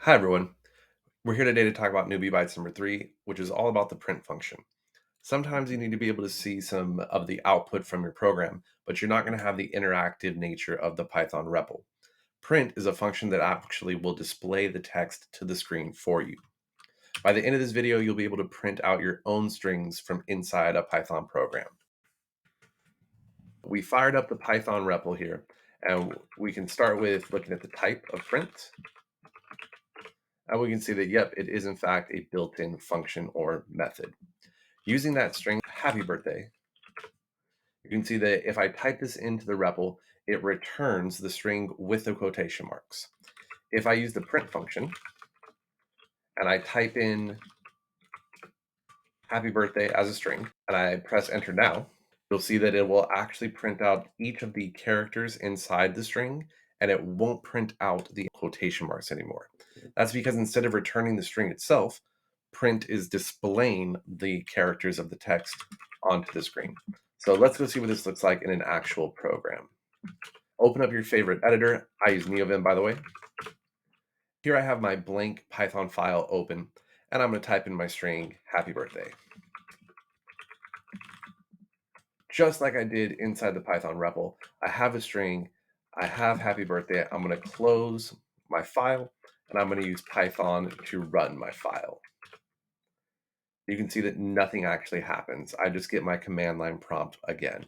Hi, everyone. We're here today to talk about Newbie Bites number 3, which is all about the print function. Sometimes you need to be able to see some of the output from your program, but you're not going to have the interactive nature of the Python REPL. Print is a function that actually will display the text to the screen for you. By the end of this video, you'll be able to print out your own strings from inside a Python program. We fired up the Python REPL here, and we can start with looking at the type of print. And we can see that, yep, it is in fact a built-in function or method. Using that string, happy birthday, you can see that if I type this into the REPL, it returns the string with the quotation marks. If I use the print function and I type in happy birthday as a string and I press enter now, you'll see that it will actually print out each of the characters inside the string and it won't print out the quotation marks anymore. That's because instead of returning the string itself, print is displaying the characters of the text onto the screen. So let's go see what this looks like in an actual program. Open up your favorite editor. I use NeoVim, by the way. Here I have my blank Python file open, and I'm going to type in my string, happy birthday. Just like I did inside the Python REPL, I have a string, I have happy birthday. I'm going to close my file, and I'm going to use Python to run my file. You can see that nothing actually happens. I just get my command line prompt again.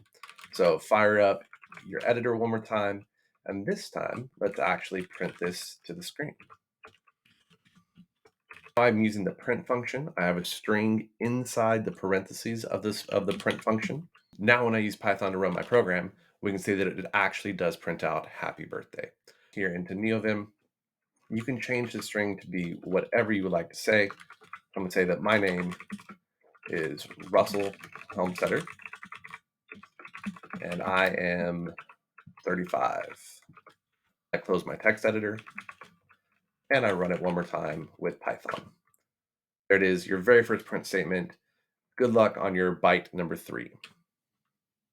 So fire up your editor one more time, and this time, let's actually print this to the screen. I'm using the print function. I have a string inside the parentheses of the print function. Now when I use Python to run my program, we can see that it actually does print out happy birthday. Here into NeoVim, you can change the string to be whatever you would like to say. I'm going to say that my name is Russell Helmstedter, and I am 35. I close my text editor, and I run it one more time with Python. There it is, your very first print statement. Good luck on your bite number 3.